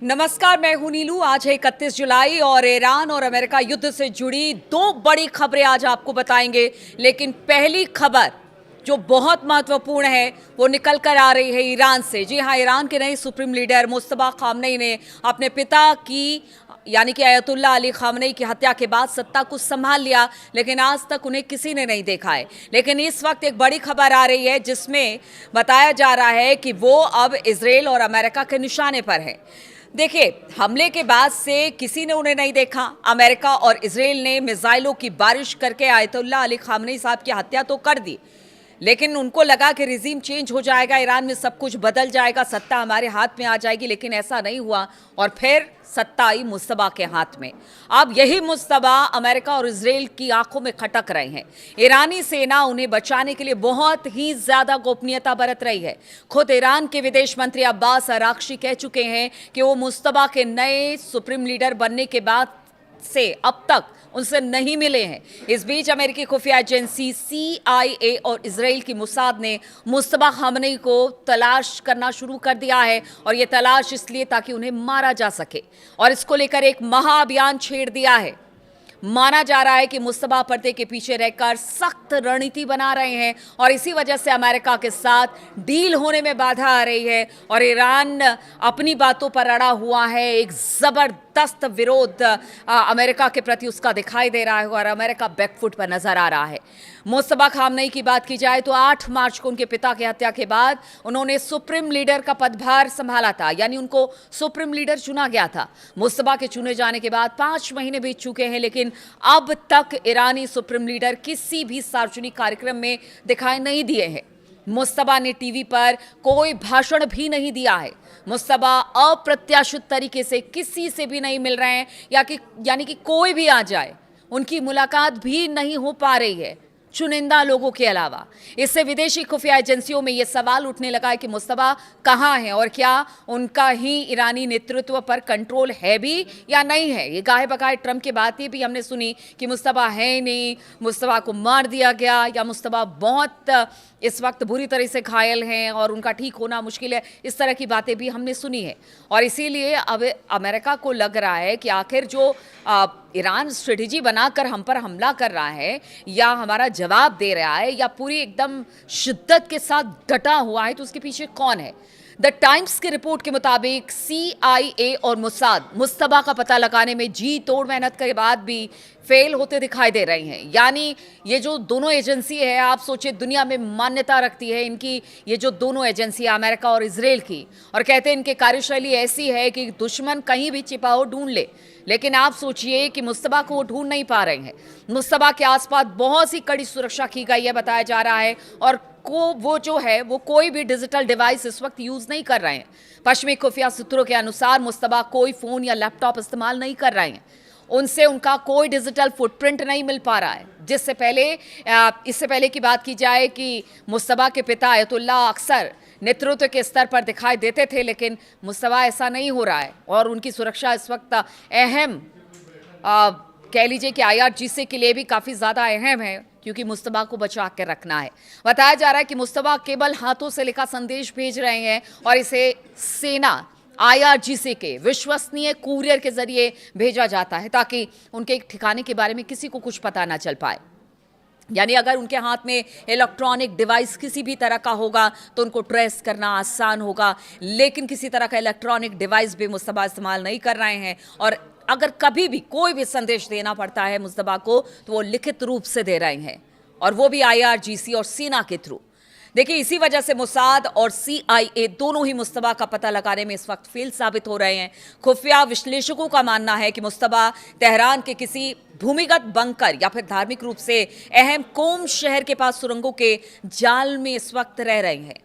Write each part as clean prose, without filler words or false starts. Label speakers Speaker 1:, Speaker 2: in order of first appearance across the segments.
Speaker 1: नमस्कार, मैं हूं नीलू। आज है 31 जुलाई और ईरान और अमेरिका युद्ध से जुड़ी दो बड़ी खबरें आज आपको बताएंगे। लेकिन पहली खबर जो बहुत महत्वपूर्ण है वो निकल कर आ रही है ईरान से। जी हां, ईरान के नए सुप्रीम लीडर मुस्तफा खामनेई ने अपने पिता की यानी कि अयतुल्ला अली खामनेई की हत्या के बाद सत्ता को संभाल लिया, लेकिन आज तक उन्हें किसी ने नहीं देखा है। लेकिन इस वक्त एक बड़ी खबर आ रही है जिसमें बताया जा रहा है कि वो अब इजराइल और अमेरिका के निशाने पर है। देखिए, हमले के बाद से किसी ने उन्हें नहीं देखा। अमेरिका और इजराइल ने मिसाइलों की बारिश करके आयतुल्ला अली खामनेई साहब की हत्या तो कर दी, लेकिन उनको लगा कि रिजीम चेंज हो जाएगा, ईरान में सब कुछ बदल जाएगा, सत्ता हमारे हाथ में आ जाएगी। लेकिन ऐसा नहीं हुआ और फिर सत्ता आई मुस्तफा के हाथ में। अब यही मुस्तफा अमेरिका और इजराइल की आंखों में खटक रहे हैं। ईरानी सेना उन्हें बचाने के लिए बहुत ही ज्यादा गोपनीयता बरत रही है। खुद ईरान के विदेश मंत्री अब्बास अराक्ची कह चुके हैं कि वो मुस्तफा के नए सुप्रीम लीडर बनने के बाद से अब तक उनसे नहीं मिले हैं। इस बीच अमेरिकी खुफिया एजेंसी CIA और इजराइल की मुसाद ने मुस्तफा खामनेई को तलाश करना शुरू कर दिया है, और ये तलाश इसलिए ताकि उन्हें मारा जा सके, और इसको लेकर एक महाअभियान छेड़ दिया है। माना जा रहा है कि मुस्तफा पर्दे के पीछे रहकर सख्त रणनीति बना रहे हैं, और इसी वजह से अमेरिका के साथ डील होने में बाधा आ रही है, और ईरान अपनी बातों पर अड़ा हुआ है। एक जबरदस्त विरोध अमेरिका के प्रति उसका दिखाई दे रहा है, और अमेरिका बैकफुट पर नजर आ रहा है। मुस्तफा खामनेई की बात की जाए तो 8 मार्च को उनके पिता की हत्या के बाद उन्होंने सुप्रीम लीडर का पदभार संभाला था, यानी उनको सुप्रीम लीडर चुना गया था। मुस्तफा के चुने जाने के बाद 5 महीने बीत चुके हैं, लेकिन अब तक ईरानी सुप्रीम लीडर किसी भी सार्वजनिक कार्यक्रम में दिखाई नहीं दिए हैं। मुस्तफा ने टीवी पर कोई भाषण भी नहीं दिया है। मुस्तफा अप्रत्याशित तरीके से किसी से भी नहीं मिल रहे हैं, यानी कि कोई भी आ जाए उनकी मुलाकात भी नहीं हो पा रही है, चुनिंदा लोगों के अलावा। इससे विदेशी खुफिया एजेंसियों में यह सवाल उठने लगा है कि मुस्तफा कहाँ हैं, और क्या उनका ही ईरानी नेतृत्व पर कंट्रोल है भी या नहीं है। ये गाहे बगाहे ट्रंप की बातें भी हमने सुनी कि मुस्तफा है नहीं, मुस्तफा को मार दिया गया, या मुस्तफा बहुत इस वक्त बुरी तरह से घायल हैं और उनका ठीक होना मुश्किल है। इस तरह की बातें भी हमने सुनी है, और इसीलिए अब अमेरिका को लग रहा है कि आखिर जो ईरान स्ट्रेटेजी बनाकर हम पर हमला कर रहा है, या हमारा जवाब दे रहा है, या पूरी एकदम शिद्दत के साथ डटा हुआ है, तो उसके पीछे कौन है। द टाइम्स की रिपोर्ट के मुताबिक CIA और मुसाद मुस्तफा का पता लगाने में जी तोड़ मेहनत के बाद भी फेल होते दिखाई दे रहे हैं। यानी ये जो दोनों एजेंसी है, आप सोचिए, दुनिया में मान्यता रखती है इनकी ये जो दोनों एजेंसी अमेरिका और इजराइल की, और कहते हैं इनकी कार्यशैली ऐसी है कि दुश्मन कहीं भी छिपा हो ढूंढ ले। लेकिन आप सोचिए कि मुस्तफा को वो ढूंढ नहीं पा रहे हैं। मुस्तफा के आसपास बहुत सी कड़ी सुरक्षा की गई है, बताया जा रहा है, और वो जो है वो कोई भी डिजिटल डिवाइस इस वक्त यूज नहीं कर रहे हैं। पश्चिमी खुफिया सूत्रों के अनुसार मुस्तफा कोई फोन या लैपटॉप इस्तेमाल नहीं कर रहे हैं, उनसे उनका कोई डिजिटल फुटप्रिंट नहीं मिल पा रहा है। इससे पहले की बात की जाए कि मुस्तफा के पिता अयतुल्ला अक्सर नेतृत्व के स्तर पर दिखाई देते थे, लेकिन मुस्तफा ऐसा नहीं हो रहा है, और उनकी सुरक्षा इस वक्त अहम कह लीजिए कि IRGC के लिए भी काफ़ी ज़्यादा अहम है, क्योंकि मुस्तफा को बचा के रखना है। बताया जा रहा है कि मुस्तफा केवल हाथों से लिखा संदेश भेज रहे हैं, और इसे सेना IRGC के विश्वसनीय कुरियर के जरिए भेजा जाता है, ताकि उनके ठिकाने के बारे में किसी को कुछ पता ना चल पाए। यानी अगर उनके हाथ में इलेक्ट्रॉनिक डिवाइस किसी भी तरह का होगा तो उनको ट्रेस करना आसान होगा, लेकिन किसी तरह का इलेक्ट्रॉनिक डिवाइस भी मुस्तफा इस्तेमाल नहीं कर रहे हैं। और अगर कभी भी कोई भी संदेश देना पड़ता है मुस्तफा को, तो वो लिखित रूप से दे रहे हैं, और वो भी IRGC और सेना के थ्रू। देखिए, इसी वजह से मुसाद और CIA दोनों ही मुस्तफा का पता लगाने में इस वक्त फेल साबित हो रहे हैं। खुफिया विश्लेषकों का मानना है कि मुस्तफा तेहरान के किसी भूमिगत बंकर या फिर धार्मिक रूप से अहम कोम शहर के पास सुरंगों के जाल में इस वक्त रह रहे हैं,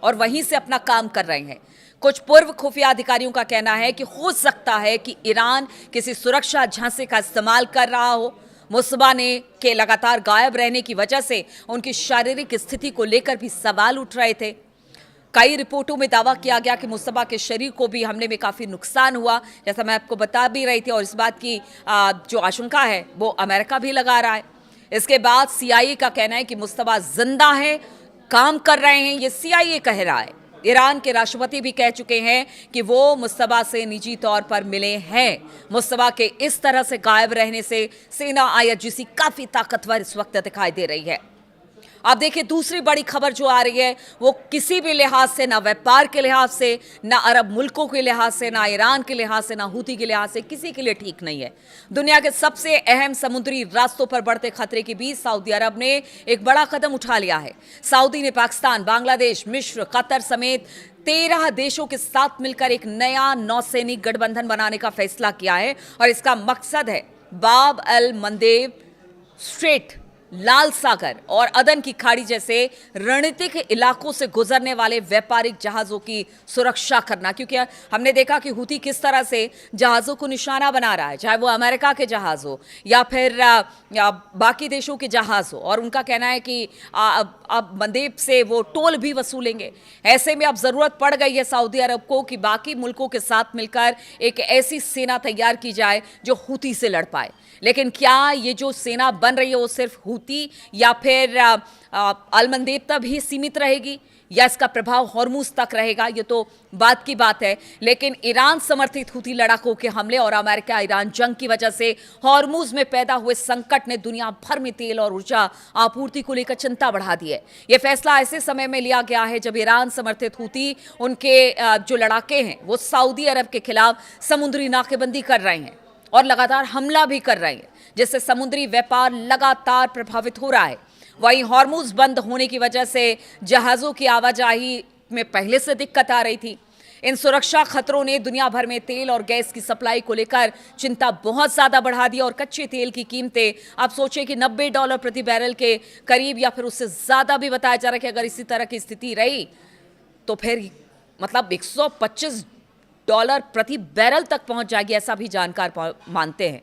Speaker 1: और वहीं से अपना काम कर रहे हैं। कुछ पूर्व खुफिया अधिकारियों का कहना है कि हो सकता है कि ईरान किसी सुरक्षा झांसे का इस्तेमाल कर रहा हो। मुस्तफा के लगातार गायब रहने की वजह से उनकी शारीरिक स्थिति को लेकर भी सवाल उठ रहे थे। कई रिपोर्टों में दावा किया गया कि मुस्तफा के शरीर को भी हमले में काफ़ी नुकसान हुआ, जैसा मैं आपको बता भी रही थी, और इस बात की जो आशंका है वो अमेरिका भी लगा रहा है। इसके बाद CIA का कहना है कि मुस्तफा जिंदा है, काम कर रहे हैं, ये CIA कह रहा है। ईरान के राष्ट्रपति भी कह चुके हैं कि वो मुस्तफा से निजी तौर पर मिले हैं। मुस्तफा के इस तरह से गायब रहने से सेना आईआरजीसी काफी ताकतवर इस वक्त दिखाई दे रही है। अब देखिए दूसरी बड़ी खबर जो आ रही है वो किसी भी लिहाज से, ना व्यापार के लिहाज से, ना अरब मुल्कों के लिहाज से, ना ईरान के लिहाज से, ना हूती के लिहाज से, किसी के लिए ठीक नहीं है। दुनिया के सबसे अहम समुद्री रास्तों पर बढ़ते खतरे के बीच सऊदी अरब ने एक बड़ा कदम उठा लिया है। सऊदी ने पाकिस्तान, बांग्लादेश, मिस्र, कतर समेत 13 देशों के साथ मिलकर एक नया नौसैनिक गठबंधन बनाने का फैसला किया है और इसका मकसद है बाब अल मंदेब स्ट्रेट, लाल सागर और अदन की खाड़ी जैसे रणनीतिक इलाकों से गुजरने वाले व्यापारिक जहाजों की सुरक्षा करना। क्योंकि हमने देखा कि हूती किस तरह से जहाजों को निशाना बना रहा है, चाहे वो अमेरिका के जहाज हो या फिर बाकी देशों के जहाज हो, और उनका कहना है कि अब मंदेब से वो टोल भी वसूलेंगे। ऐसे में अब जरूरत पड़ गई है सऊदी अरब को कि बाकी मुल्कों के साथ मिलकर एक ऐसी सेना तैयार की जाए जो हूती से लड़ पाए। लेकिन क्या ये जो सेना बन रही है वो सिर्फ हूती या फिर अल मंदेब तक ही सीमित रहेगी या इसका प्रभाव हॉर्मुज तक रहेगा, ये तो बात की बात है। लेकिन ईरान समर्थित हूती लड़ाकों के हमले और अमेरिका ईरान जंग की वजह से हॉर्मुज में पैदा हुए संकट ने दुनिया भर में तेल और ऊर्जा आपूर्ति को लेकर चिंता बढ़ा दी है। यह फैसला ऐसे समय में लिया गया है जब ईरान समर्थित हूती, उनके जो लड़ाके हैं वो सऊदी अरब के खिलाफ समुद्री नाकेबंदी कर रहे हैं और लगातार हमला भी कर रहे हैं, जिससे समुद्री व्यापार लगातार प्रभावित हो रहा है। वहीं हॉर्मुज बंद होने की वजह से जहाजों की आवाजाही में पहले से दिक्कत आ रही थी। इन सुरक्षा खतरों ने दुनिया भर में तेल और गैस की सप्लाई को लेकर चिंता बहुत ज्यादा बढ़ा दी और कच्चे तेल की कीमतें आप सोचिए कि $90 प्रति बैरल के करीब या फिर उससे ज्यादा भी बताया जा रहा है कि अगर इसी तरह की स्थिति रही तो फिर मतलब $125 प्रति बैरल तक पहुंच जाएगी, ऐसा भी जानकार मानते हैं।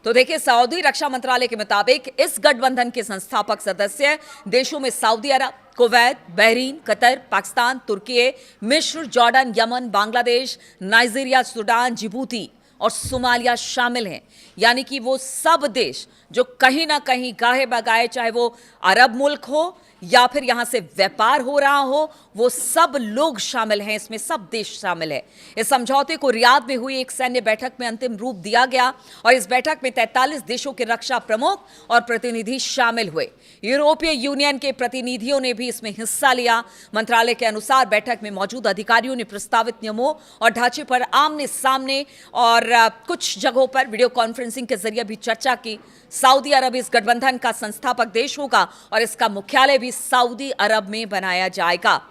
Speaker 1: तो देखिए सऊदी रक्षा मंत्रालय के मुताबिक इस गठबंधन के संस्थापक सदस्य देशों में सऊदी अरब, कुवैत, बहरीन, कतर, पाकिस्तान, तुर्की, मिस्र, Jordan, Yemen, Bangladesh, Nigeria, Sudan, Djibouti और सोमालिया शामिल हैं। यानी कि वो सब देश जो कहीं ना कहीं गाहे बगाए, चाहे वो अरब मुल्क हो या फिर यहां से व्यापार हो रहा हो, वो सब लोग शामिल हैं, इसमें सब देश शामिल है। इस समझौते को रियाद में हुई एक सैन्य बैठक में अंतिम रूप दिया गया और इस बैठक में 43 देशों के रक्षा प्रमुख और प्रतिनिधि शामिल हुए। यूरोपीय यूनियन के प्रतिनिधियों ने भी इसमें हिस्सा लिया। मंत्रालय के अनुसार बैठक में मौजूद अधिकारियों ने प्रस्तावित नियमों और ढांचे पर आमने सामने और कुछ जगहों पर वीडियो कॉन्फ्रेंसिंग के जरिए भी चर्चा की। सऊदी अरब इस गठबंधन का संस्थापक देश होगा और इसका मुख्यालय भी सऊदी अरब में बनाया जाएगा।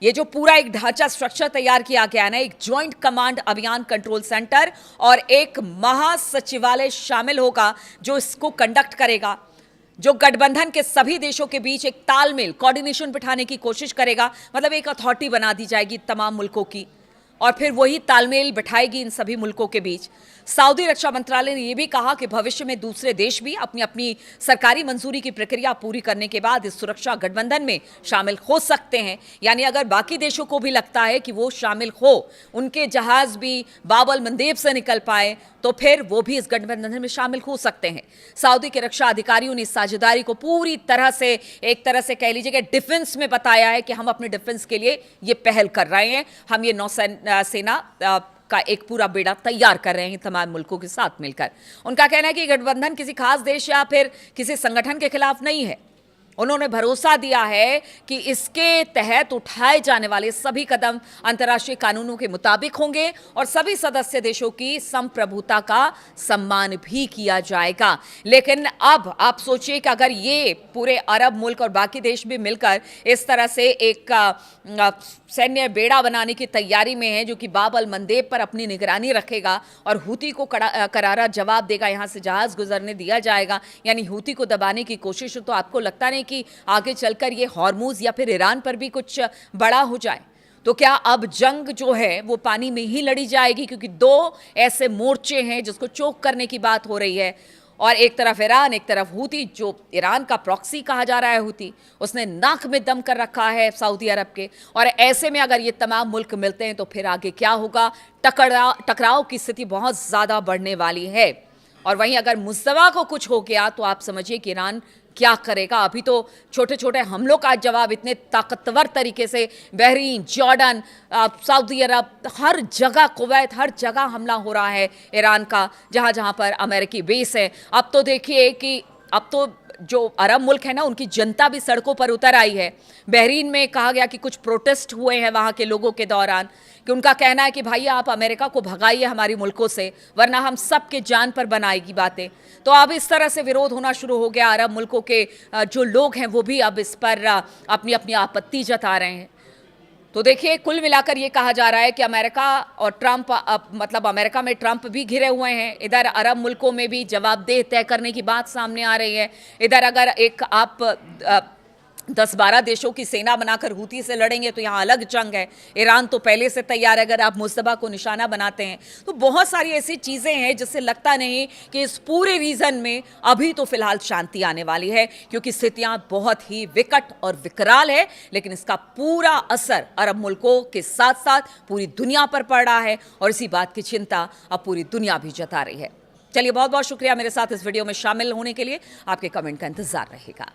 Speaker 1: ये जो पूरा एक ढांचा स्ट्रक्चर तैयार किया गया है ना, एक ज्वाइंट कमांड अभियान कंट्रोल सेंटर और एक महासचिवालय शामिल होगा जो इसको कंडक्ट करेगा, जो गठबंधन के सभी देशों के बीच एक तालमेल, कोऑर्डिनेशन बिठाने की कोशिश करेगा। मतलब एक अथॉरिटी बना दी जाएगी तमाम मुल्कों की और फिर वही तालमेल बिठाएगी इन सभी मुल्कों के बीच। सऊदी रक्षा मंत्रालय ने यह भी कहा कि भविष्य में दूसरे देश भी अपनी अपनी सरकारी मंजूरी की प्रक्रिया पूरी करने के बाद इस सुरक्षा गठबंधन में शामिल हो सकते हैं। यानी अगर बाकी देशों को भी लगता है कि वो शामिल हो, उनके जहाज भी बाब अल मंदेब से निकल पाए, तो फिर वो भी इस गठबंधन में शामिल हो सकते हैं। सऊदी के रक्षा अधिकारियों ने साझेदारी को पूरी तरह से, एक तरह से कह लीजिए कि डिफेंस में बताया है कि हम अपने डिफेंस के लिए ये पहल कर रहे हैं, हम ये नौसेना का एक पूरा बेड़ा तैयार कर रहे हैं तमाम मुल्कों के साथ मिलकर। उनका कहना है कि गठबंधन किसी खास देश या फिर किसी संगठन के खिलाफ नहीं है। उन्होंने भरोसा दिया है कि इसके तहत उठाए जाने वाले सभी कदम अंतर्राष्ट्रीय कानूनों के मुताबिक होंगे और सभी सदस्य देशों की संप्रभुता का सम्मान भी किया जाएगा। लेकिन अब आप सोचिए कि अगर ये पूरे अरब मुल्क और बाकी देश भी मिलकर इस तरह से एक सैन्य बेड़ा बनाने की तैयारी में है जो कि बाब अल मंदेब पर अपनी निगरानी रखेगा और हूती को करारा जवाब देगा, यहाँ से जहाज गुजरने दिया जाएगा, यानी हूती को दबाने की कोशिश, तो आपको लगता नहीं कि आगे चलकर ये हॉर्मुज या फिर ईरान पर भी कुछ बड़ा हो जाए? तो क्या अब जंग जो है वो पानी में ही लड़ी जाएगी? क्योंकि दो ऐसे मोर्चे हैं जिसको चोक करने की बात हो रही है और एक तरफ ईरान, एक तरफ हूती, जो ईरान का प्रॉक्सी कहा जा रहा है हूती, उसने नाक में दम कर रखा है सऊदी अरब के। और ऐसे में अगर ये तमाम मुल्क मिलते हैं तो फिर आगे क्या होगा? टकराव की स्थिति बहुत ज़्यादा बढ़ने वाली है। और वहीं अगर मुस्तफा को कुछ हो गया तो आप समझिए कि ईरान क्या करेगा। अभी तो छोटे छोटे हमलों का जवाब इतने ताकतवर तरीके से बहरीन, जॉर्डन, सऊदी अरब, हर जगह, कुवैत, हर जगह हमला हो रहा है ईरान का, जहाँ जहाँ पर अमेरिकी बेस है। अब तो देखिए कि अब तो जो अरब मुल्क है ना, उनकी जनता भी सड़कों पर उतर आई है। बहरीन में कहा गया कि कुछ प्रोटेस्ट हुए हैं वहाँ के लोगों के दौरान, कि उनका कहना है कि भाई आप अमेरिका को भगाइए हमारी मुल्कों से, वरना हम सब के जान पर बनाएगी बातें। तो अब इस तरह से विरोध होना शुरू हो गया। अरब मुल्कों के जो लोग हैं वो भी अब इस पर अपनी अपनी आपत्ति जता रहे हैं। तो देखिए, कुल मिलाकर ये कहा जा रहा है कि अमेरिका और ट्रंप, मतलब अमेरिका में ट्रंप भी घिरे हुए हैं, इधर अरब मुल्कों में भी जवाबदेह तय करने की बात सामने आ रही है। इधर अगर एक आप 10-12 देशों की सेना बनाकर हूती से लड़ेंगे तो यहाँ अलग जंग है। ईरान तो पहले से तैयार है अगर आप मुस्तफा को निशाना बनाते हैं। तो बहुत सारी ऐसी चीज़ें हैं जिससे लगता नहीं कि इस पूरे रीजन में अभी तो फिलहाल शांति आने वाली है, क्योंकि स्थितियाँ बहुत ही विकट और विकराल है। लेकिन इसका पूरा असर अरब मुल्कों के साथ साथ पूरी दुनिया पर पड़ रहा है, और इसी बात की चिंता अब पूरी दुनिया भी जता रही है। चलिए, बहुत बहुत शुक्रिया मेरे साथ इस वीडियो में शामिल होने के लिए। आपके कमेंट का इंतजार रहेगा।